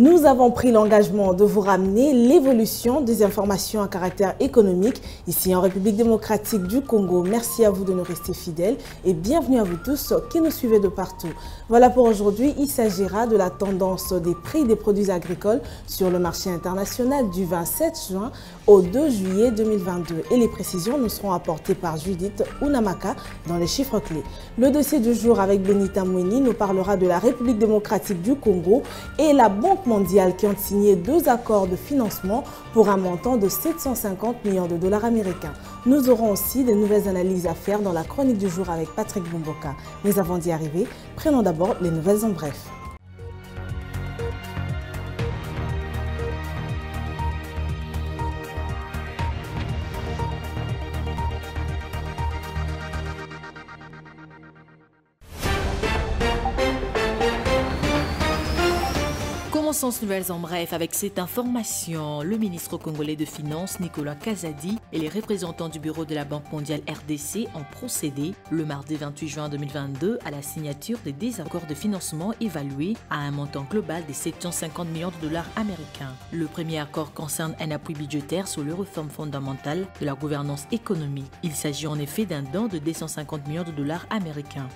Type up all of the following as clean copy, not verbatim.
Nous avons pris l'engagement de vous ramener l'évolution des informations à caractère économique ici en République démocratique du Congo. Merci à vous de nous rester fidèles et bienvenue à vous tous qui nous suivez de partout. Voilà pour aujourd'hui, il s'agira de la tendance des prix des produits agricoles sur le marché international du 27 juin au 2 juillet 2022. Et les précisions nous seront apportées par Judith Unamaka dans les chiffres clés. Le dossier du jour avec Benita Mweni nous parlera de la République démocratique du Congo et la Banque mondiale qui ont signé 2 accords de financement pour un montant de 750 millions de dollars américains. Nous aurons aussi des nouvelles analyses à faire dans la chronique du jour avec Patrick Bumboka. Mais avant d'y arriver, prenons d'abord les nouvelles en bref. Commençons ces nouvelles en bref avec cette information. Le ministre congolais de Finances, Nicolas Kazadi, et les représentants du bureau de la Banque mondiale RDC ont procédé le mardi 28 juin 2022 à la signature des 10 accords de financement évalués à un montant global de 750 millions de dollars américains. Le premier accord concerne un appui budgétaire sur les réformes fondamentales de la gouvernance économique. Il s'agit en effet d'un don de 250 millions de dollars américains.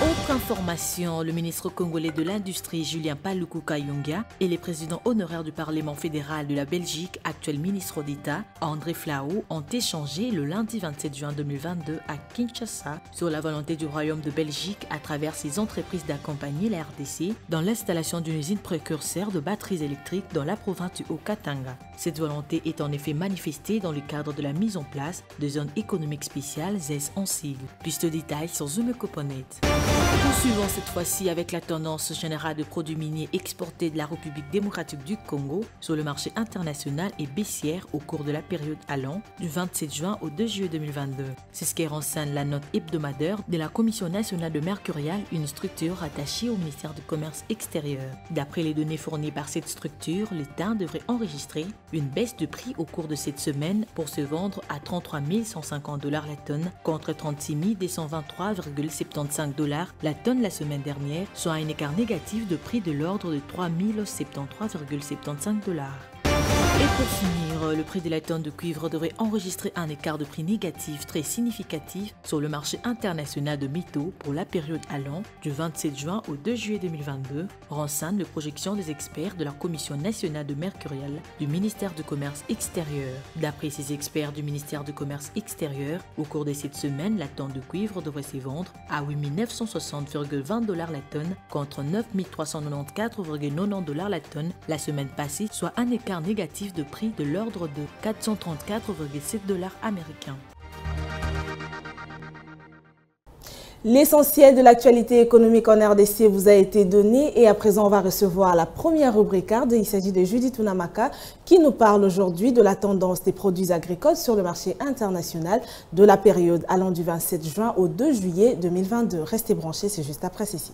Autre information, le ministre congolais de l'Industrie, Julien Paluku Kayonga, et les présidents honoraires du Parlement fédéral de la Belgique, actuel ministre d'État, André Flau, ont échangé le lundi 27 juin 2022 à Kinshasa sur la volonté du Royaume de Belgique à travers ses entreprises d'accompagner la RDC dans l'installation d'une usine précurseur de batteries électriques dans la province du Haut-Katanga. Cette volonté est en effet manifestée dans le cadre de la mise en place de zones économiques spéciales ZES en sigle. Plus de détails sur Zoom.net. Poursuivons cette fois-ci avec la tendance générale de produits miniers exportés de la République démocratique du Congo sur le marché international et baissière au cours de la période allant du 27 juin au 2 juillet 2022. C'est ce qui renseigne la note hebdomadaire de la Commission nationale de Mercurial, une structure rattachée au ministère du Commerce extérieur. D'après les données fournies par cette structure, l'État devrait enregistrer une baisse de prix au cours de cette semaine pour se vendre à 33 150 $ la tonne contre 36 223,75 $ la tonne la semaine dernière, soit un écart négatif de prix de l'ordre de 3 073,75 $. Et pour finir, le prix de la tonne de cuivre devrait enregistrer un écart de prix négatif très significatif sur le marché international de métaux pour la période allant du 27 juin au 2 juillet 2022, renseigne les projections des experts de la Commission nationale de Mercurial du ministère du Commerce extérieur. D'après ces experts du ministère du Commerce extérieur, au cours de cette semaine, la tonne de cuivre devrait se vendre à 8 960,20 $ la tonne contre 9 394,90 $ la tonne la semaine passée, soit un écart négatif de prix de l'ordre de 434,7 $ américains. L'essentiel de l'actualité économique en RDC vous a été donné et à présent on va recevoir la première rubrique. Il s'agit de Judith Unamaka qui nous parle aujourd'hui de la tendance des produits agricoles sur le marché international de la période allant du 27 juin au 2 juillet 2022. Restez branchés, c'est juste après ceci.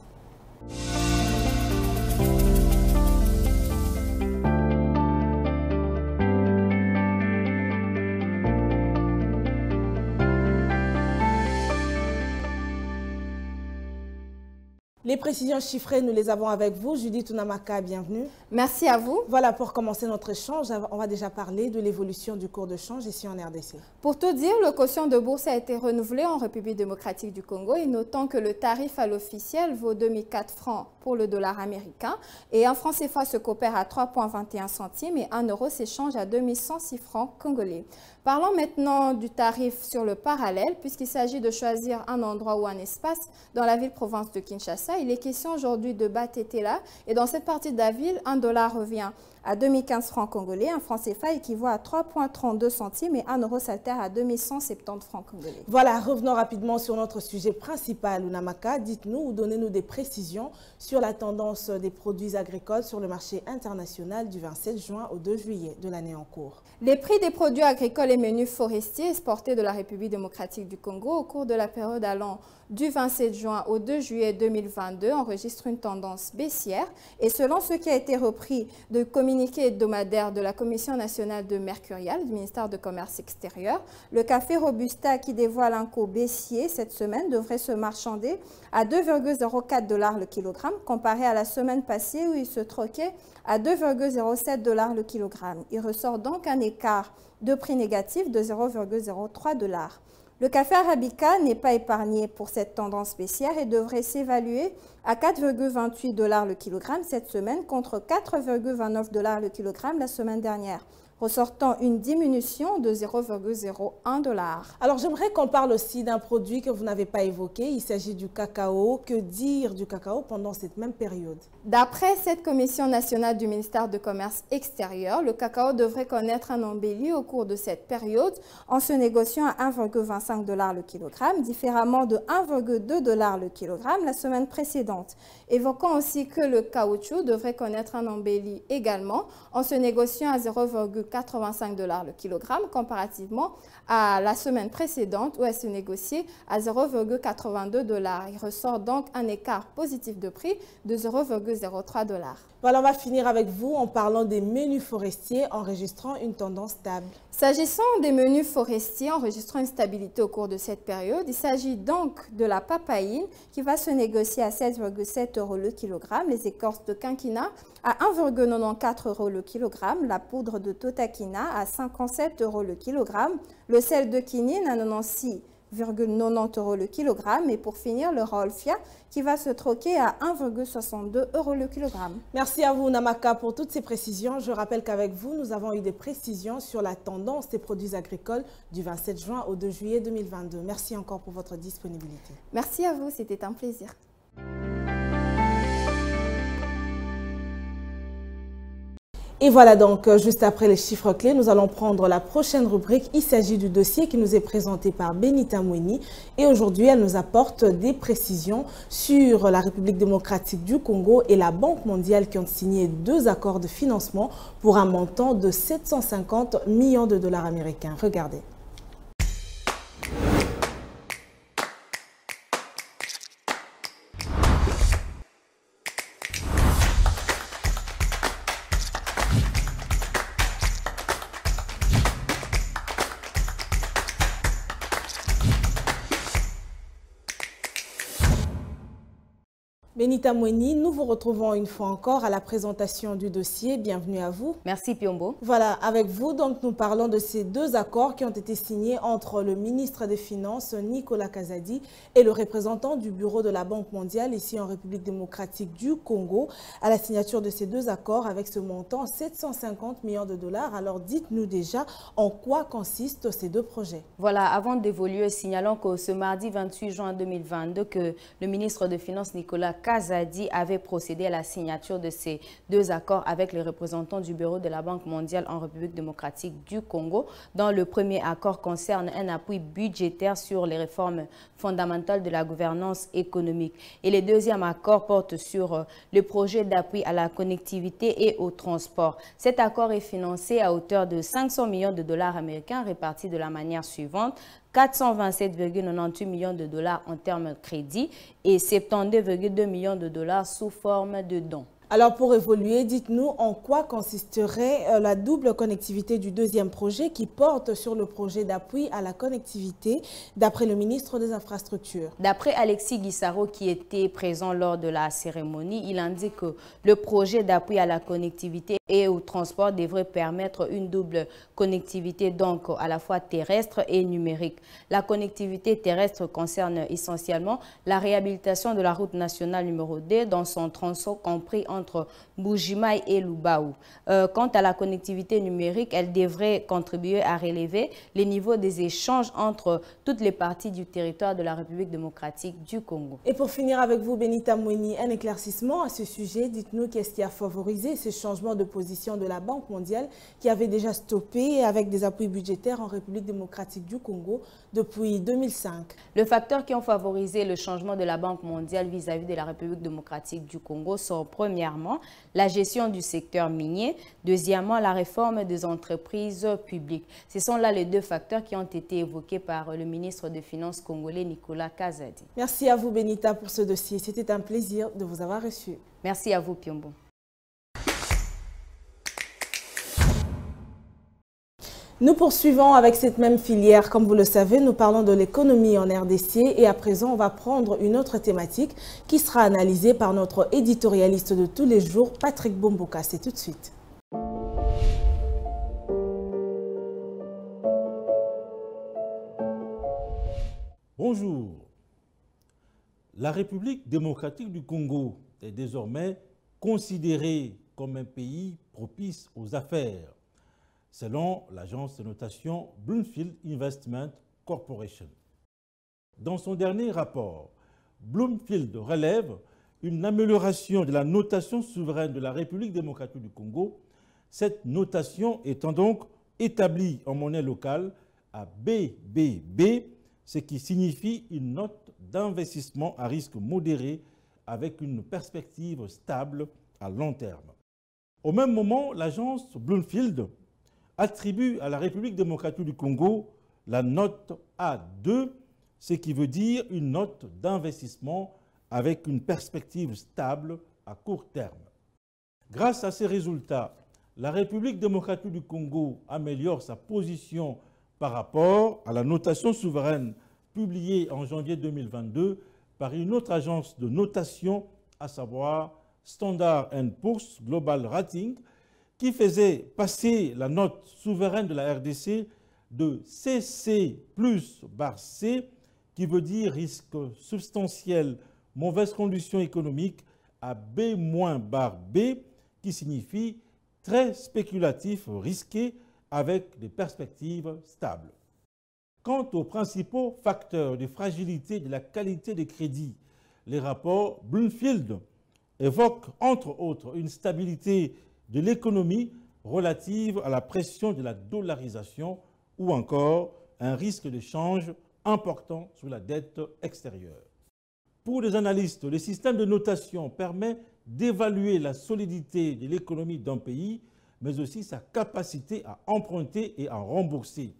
Les précisions chiffrées, nous les avons avec vous. Judith Unamaka, bienvenue. Merci à vous. Voilà, pour commencer notre échange, on va déjà parler de l'évolution du cours de change ici en RDC. Pour tout dire, le quotient de bourse a été renouvelé en République démocratique du Congo et notons que le tarif à l'officiel vaut 2004 francs pour le dollar américain et un franc CFA se coopère à 3,21 centimes et 1 euro s'échange à 2106 francs congolais. Parlons maintenant du tarif sur le parallèle, puisqu'il s'agit de choisir un endroit ou un espace dans la ville-province de Kinshasa. Il est question aujourd'hui de Batetela et dans cette partie de la ville, 1 dollar revient à 2015 francs congolais, un franc CFA équivaut à 3,32 centimes et 1 euro s'altère à 2170 francs congolais. Voilà, revenons rapidement sur notre sujet principal, Unamaka. Dites-nous ou donnez-nous des précisions sur la tendance des produits agricoles sur le marché international du 27 juin au 2 juillet de l'année en cours. Les prix des produits agricoles et menus forestiers exportés de la République démocratique du Congo au cours de la période allant du 27 juin au 2 juillet 2022 enregistrent une tendance baissière et selon ce qui a été repris de communication communiqué hebdomadaire de la Commission nationale de mercurial du ministère de Commerce extérieur, le café Robusta qui dévoile un cours baissier cette semaine devrait se marchander à 2,04 $ le kilogramme comparé à la semaine passée où il se troquait à 2,07 $ le kilogramme. Il ressort donc un écart de prix négatif de 0,03 $. Le café arabica n'est pas épargné pour cette tendance baissière et devrait s'évaluer à 4,28 $ le kilogramme cette semaine contre 4,29 $ le kilogramme la semaine dernière, ressortant une diminution de 0,01 $. Alors j'aimerais qu'on parle aussi d'un produit que vous n'avez pas évoqué, il s'agit du cacao. Que dire du cacao pendant cette même période? D'après cette commission nationale du ministère de Commerce extérieur, le cacao devrait connaître un embelli au cours de cette période en se négociant à 1,25 $ le kilogramme, différemment de 1,2 $ le kilogramme la semaine précédente. Évoquons aussi que le caoutchouc devrait connaître un embelli également en se négociant à 0,85 $ le kilogramme comparativement à la semaine précédente où elle se négociait à 0,82 $. Il ressort donc un écart positif de prix de 0,03 $. Voilà, on va finir avec vous en parlant des menus forestiers enregistrant une tendance stable. S'agissant des menus forestiers enregistrant une stabilité au cours de cette période, il s'agit donc de la papaïne qui va se négocier à 7,7 € le kilogramme, les écorces de quinquina à 1,94 € le kilogramme, la poudre de totakina à 57 € le kilogramme, le sel de quinine à 96,90 € le kilogramme et pour finir le raolfia qui va se troquer à 1,62 € le kilogramme. Merci à vous Namaka pour toutes ces précisions. Je rappelle qu'avec vous, nous avons eu des précisions sur la tendance des produits agricoles du 27 juin au 2 juillet 2022. Merci encore pour votre disponibilité. Merci à vous, c'était un plaisir. Et voilà donc, juste après les chiffres clés, nous allons prendre la prochaine rubrique. Il s'agit du dossier qui nous est présenté par Benita Mweni. Et aujourd'hui, elle nous apporte des précisions sur la République démocratique du Congo et la Banque mondiale qui ont signé 2 accords de financement pour un montant de 750 millions de dollars américains. Regardez. Benita Mweni, nous vous retrouvons une fois encore à la présentation du dossier. Bienvenue à vous. Merci Piombo. Voilà, avec vous, donc, nous parlons de ces 2 accords qui ont été signés entre le ministre des Finances, Nicolas Kazadi, et le représentant du bureau de la Banque mondiale ici en République démocratique du Congo. À la signature de ces 2 accords avec ce montant, 750 millions de dollars. Alors dites-nous déjà en quoi consistent ces 2 projets. Voilà, avant d'évoluer, signalons que ce mardi 28 juin 2022, que le ministre des Finances, Nicolas Kazadi, avait procédé à la signature de ces 2 accords avec les représentants du bureau de la Banque mondiale en République démocratique du Congo. Dans le premier accord concerne un appui budgétaire sur les réformes fondamentales de la gouvernance économique. Et le deuxième accord porte sur le projet d'appui à la connectivité et au transport. Cet accord est financé à hauteur de 500 millions de dollars américains répartis de la manière suivante. 427,98 millions de dollars en termes de crédit et 72,2 millions de dollars sous forme de dons. Alors pour évoluer, dites-nous en quoi consisterait la double connectivité du deuxième projet qui porte sur le projet d'appui à la connectivité d'après le ministre des Infrastructures. D'après Alexis Guissaro qui était présent lors de la cérémonie, il indique que le projet d'appui à la connectivité et au transport devrait permettre une double connectivité donc à la fois terrestre et numérique. La connectivité terrestre concerne essentiellement la réhabilitation de la route nationale numéro 2 dans son tronçon compris entre Bujimaï et Lubaou. Quant à la connectivité numérique, elle devrait contribuer à relever les niveaux des échanges entre toutes les parties du territoire de la République démocratique du Congo. Et pour finir avec vous, Benita Mweni, un éclaircissement à ce sujet. Dites-nous qu'est-ce qui a favorisé ce changement de position de la Banque mondiale qui avait déjà stoppé avec des appuis budgétaires en République démocratique du Congo depuis 2005. Les facteurs qui ont favorisé le changement de la Banque mondiale vis-à-vis de la République démocratique du Congo sont premièrement la gestion du secteur minier, deuxièmement la réforme des entreprises publiques. Ce sont là les 2 facteurs qui ont été évoqués par le ministre des Finances congolais Nicolas Kazadi. Merci à vous Benita pour ce dossier. C'était un plaisir de vous avoir reçu. Merci à vous Piombo. Nous poursuivons avec cette même filière. Comme vous le savez, nous parlons de l'économie en RDC et à présent, on va prendre une autre thématique qui sera analysée par notre éditorialiste de tous les jours, Patrick Bomboka. C'est tout de suite. Bonjour. La République démocratique du Congo est désormais considérée comme un pays propice aux affaires, selon l'agence de notation Bloomfield Investment Corporation. Dans son dernier rapport, Bloomfield relève une amélioration de la notation souveraine de la République démocratique du Congo, cette notation étant donc établie en monnaie locale à BBB, ce qui signifie une note d'investissement à risque modéré avec une perspective stable à long terme. Au même moment, l'agence Bloomfield attribue à la République démocratique du Congo la note A2, ce qui veut dire une note d'investissement avec une perspective stable à court terme. Grâce à ces résultats, la République démocratique du Congo améliore sa position par rapport à la notation souveraine publiée en janvier 2022 par une autre agence de notation, à savoir Standard & Poor's Global Rating, qui faisait passer la note souveraine de la RDC de CC+/C, qui veut dire risque substantiel, mauvaise condition économique, à B-/B, qui signifie très spéculatif, risqué, avec des perspectives stables. Quant aux principaux facteurs de fragilité de la qualité des crédits, les rapports Bloomfield évoquent entre autres une stabilité de l'économie relative à la pression de la dollarisation ou encore un risque de change important sur la dette extérieure. Pour les analystes, le système de notation permet d'évaluer la solidité de l'économie d'un pays, mais aussi sa capacité à emprunter et à rembourser.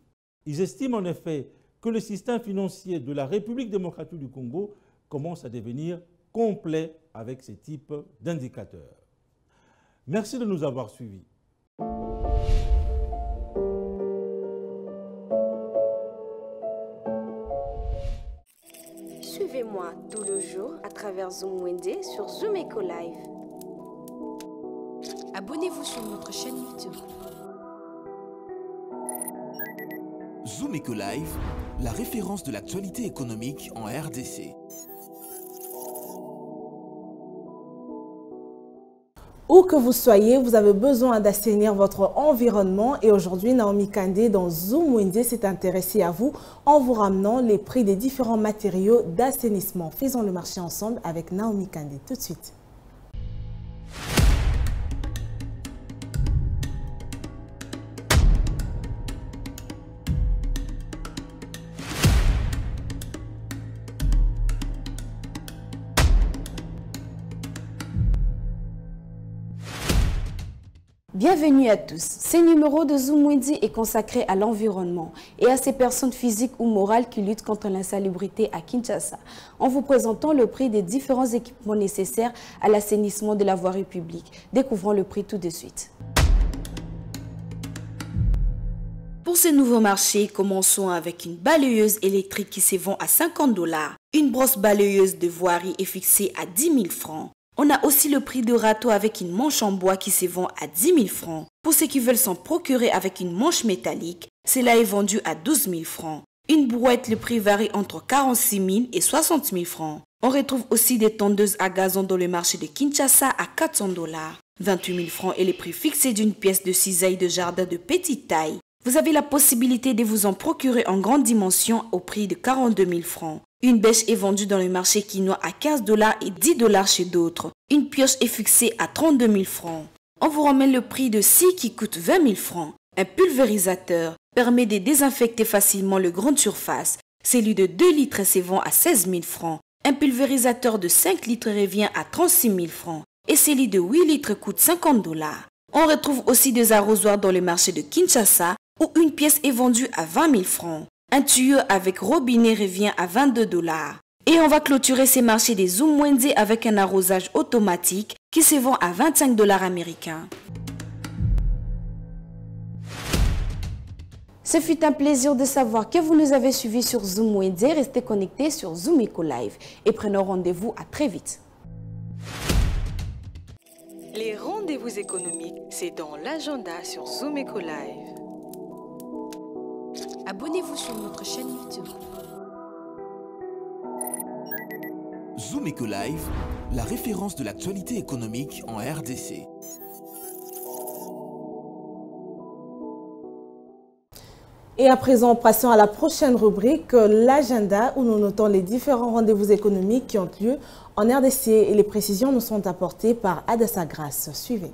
Ils estiment en effet que le système financier de la République démocratique du Congo commence à devenir complet avec ce type d'indicateurs. Merci de nous avoir suivis. Suivez-moi tout le jour à travers Zoom Wednesday sur Zoom Eco Live. Abonnez-vous sur notre chaîne YouTube. Zoom Eco Live, la référence de l'actualité économique en RDC. Où que vous soyez, vous avez besoin d'assainir votre environnement et aujourd'hui, Naomi Kandé dans Zoom Wednesday s'est intéressée à vous en vous ramenant les prix des différents matériaux d'assainissement. Faisons le marché ensemble avec Naomi Kandé tout de suite. Bienvenue à tous. Ce numéro de Zoom Wednesday est consacré à l'environnement et à ces personnes physiques ou morales qui luttent contre l'insalubrité à Kinshasa, en vous présentant le prix des différents équipements nécessaires à l'assainissement de la voirie publique. Découvrons le prix tout de suite. Pour ce nouveau marché, commençons avec une balayeuse électrique qui se vend à 50 $. Une brosse balayeuse de voirie est fixée à 10 000 francs. On a aussi le prix de râteau avec une manche en bois qui se vend à 10 000 francs. Pour ceux qui veulent s'en procurer avec une manche métallique, cela est vendu à 12 000 francs. Une brouette, le prix varie entre 46 000 et 60 000 francs. On retrouve aussi des tondeuses à gazon dans le marché de Kinshasa à 400 $. 28 000 francs est le prix fixé d'une pièce de cisaille de jardin de petite taille. Vous avez la possibilité de vous en procurer en grande dimension au prix de 42 000 francs. Une bêche est vendue dans le marché quinois à 15 $ et 10 $ chez d'autres. Une pioche est fixée à 32 000 francs. On vous remet le prix de scie qui coûte 20 000 francs. Un pulvérisateur permet de désinfecter facilement le grande surface. Celui de 2 litres se vend à 16 000 francs. Un pulvérisateur de 5 litres revient à 36 000 francs. Et celui de 8 litres coûte 50 $. On retrouve aussi des arrosoirs dans le marché de Kinshasa où une pièce est vendue à 20 000 francs. Un tuyau avec robinet revient à 22 $. Et on va clôturer ces marchés des Zoom Wednesday avec un arrosage automatique qui se vend à 25 $ américains. Ce fut un plaisir de savoir que vous nous avez suivis sur Zoom Wende. Restez connectés sur Zoom Eco Live et prenons rendez-vous à très vite. Les rendez-vous économiques, c'est dans l'agenda sur Zoom Eco Live. Abonnez-vous sur notre chaîne YouTube. Zoom Eco Live, la référence de l'actualité économique en RDC. Et à présent, passons à la prochaine rubrique, l'agenda, où nous notons les différents rendez-vous économiques qui ont lieu en RDC. Et les précisions nous sont apportées par Adassa Grasse. Suivez.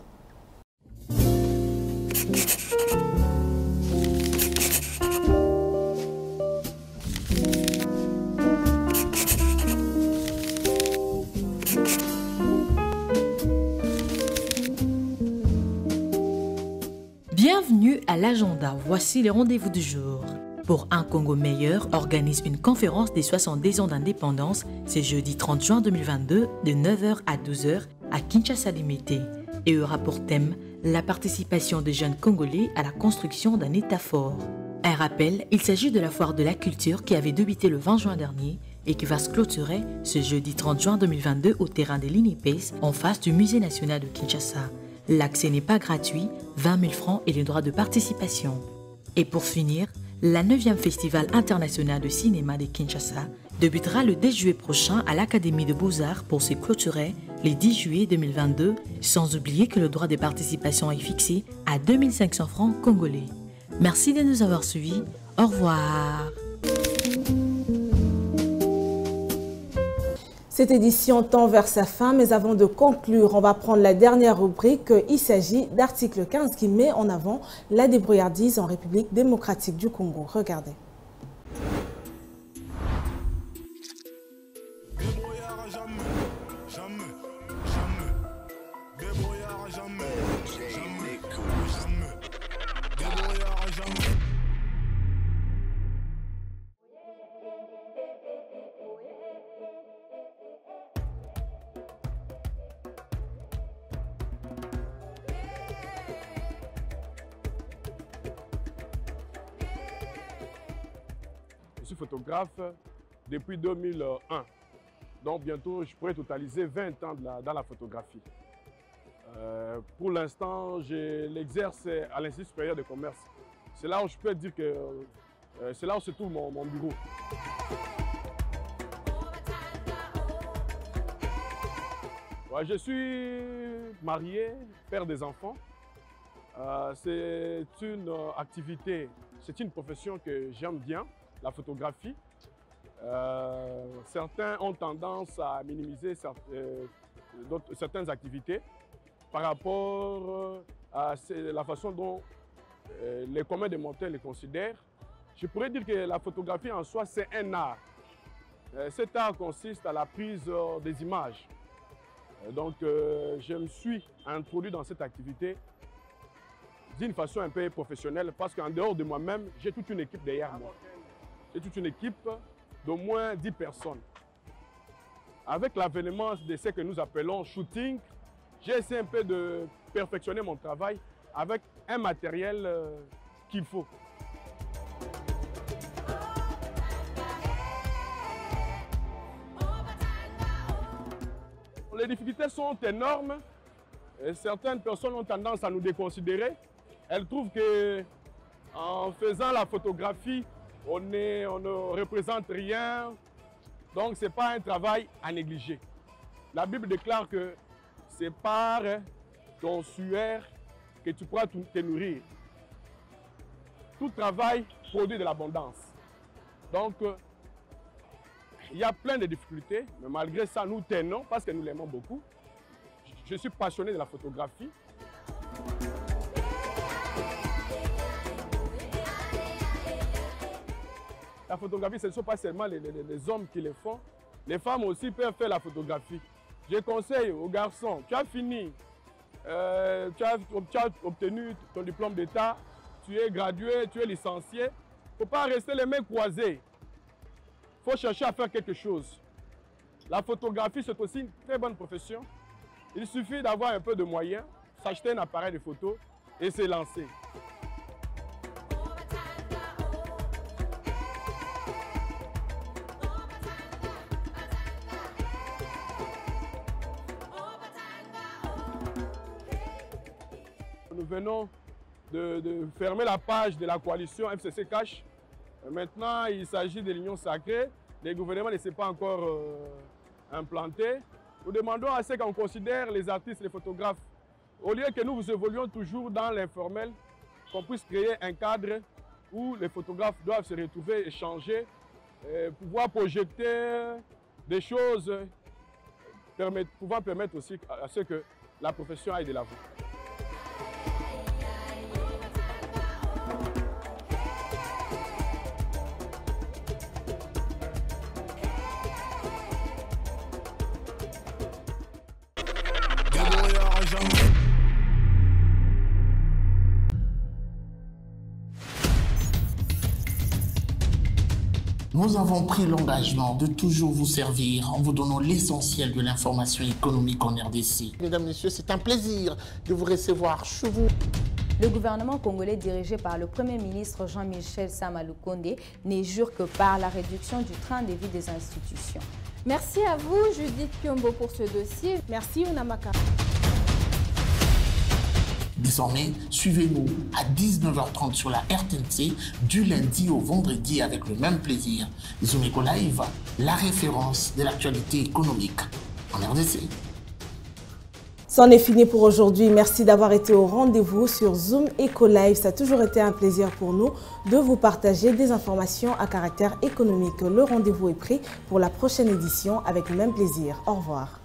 Bienvenue à l'agenda, voici les rendez-vous du jour. Pour un Congo meilleur organise une conférence des 70 ans d'indépendance ce jeudi 30 juin 2022 de 9h à 12h à Kinshasa Limité et aura pour thème la participation des jeunes Congolais à la construction d'un État fort. Un rappel, il s'agit de la foire de la culture qui avait débuté le 20 juin dernier et qui va se clôturer ce jeudi 30 juin 2022 au terrain de l'INIPES en face du Musée national de Kinshasa. L'accès n'est pas gratuit, 20 000 francs et les droits de participation. Et pour finir, la 9e Festival international de cinéma de Kinshasa débutera le 10 juillet prochain à l'Académie de Beaux-Arts pour se clôturer le 10 juillet 2022, sans oublier que le droit de participation est fixé à 2 500 francs congolais. Merci de nous avoir suivis. Au revoir. Cette édition tend vers sa fin, mais avant de conclure, on va prendre la dernière rubrique. Il s'agit d'article 15 qui met en avant la débrouillardise en République démocratique du Congo. Regardez. Je suis photographe depuis 2001. Donc bientôt, je pourrais totaliser 20 ans dans la photographie. Pour l'instant, je l'exerce à l'Institut supérieur de commerce. C'est là où je peux dire que c'est là où se trouve mon bureau. Ouais, je suis marié, père des enfants. C'est une activité, c'est une profession que j'aime bien. La photographie, certains ont tendance à minimiser certaines activités par rapport à la façon dont les communs des mortels les considèrent. Je pourrais dire que la photographie en soi, c'est un art. Cet art consiste à la prise des images. Donc, je me suis introduit dans cette activité d'une façon un peu professionnelle parce qu'en dehors de moi-même, j'ai toute une équipe derrière moi. C'est toute une équipe d'au moins 10 personnes. Avec l'avènement de ce que nous appelons shooting, j'ai essayé un peu de perfectionner mon travail avec un matériel qu'il faut. Les difficultés sont énormes et certaines personnes ont tendance à nous déconsidérer. Elles trouvent qu'en faisant la photographie, on ne représente rien, donc ce n'est pas un travail à négliger. La Bible déclare que c'est par ton sueur que tu pourras te nourrir. Tout travail produit de l'abondance. Donc, il y a plein de difficultés, mais malgré ça, nous tenons parce que nous l'aimons beaucoup. Je suis passionné de la photographie. La photographie, ce ne sont pas seulement les hommes qui le font. Les femmes aussi peuvent faire la photographie. Je conseille aux garçons, tu as fini, tu as obtenu ton diplôme d'État, tu es gradué, tu es licencié. Il ne faut pas rester les mains croisées. Il faut chercher à faire quelque chose. La photographie, c'est aussi une très bonne profession. Il suffit d'avoir un peu de moyens, s'acheter un appareil de photo et se lancer. nous venons de fermer la page de la coalition FCC Cash. Maintenant, il s'agit de l'Union sacrée. Les gouvernements ne s'est pas encore implanté. Nous demandons à ceux qu'on considère les artistes, les photographes, au lieu que nous évoluions toujours dans l'informel, qu'on puisse créer un cadre où les photographes doivent se retrouver, échanger, pouvoir projeter des choses pouvant permettre aussi à ce que la profession aille de l'avant. Nous avons pris l'engagement de toujours vous servir en vous donnant l'essentiel de l'information économique en RDC. Mesdames, Messieurs, c'est un plaisir de vous recevoir chez vous. Le gouvernement congolais dirigé par le Premier ministre Jean-Michel Sama Lukonde n'est jure que par la réduction du train de vie des institutions. Merci à vous, Judith Piombo, pour ce dossier. Merci, Onamaka. Désormais, suivez-nous à 19h30 sur la RTNC du lundi au vendredi avec le même plaisir. Zoom Eco Live, la référence de l'actualité économique en RDC. C'en est fini pour aujourd'hui. Merci d'avoir été au rendez-vous sur Zoom Eco Live. Ça a toujours été un plaisir pour nous de vous partager des informations à caractère économique. Le rendez-vous est pris pour la prochaine édition avec le même plaisir. Au revoir.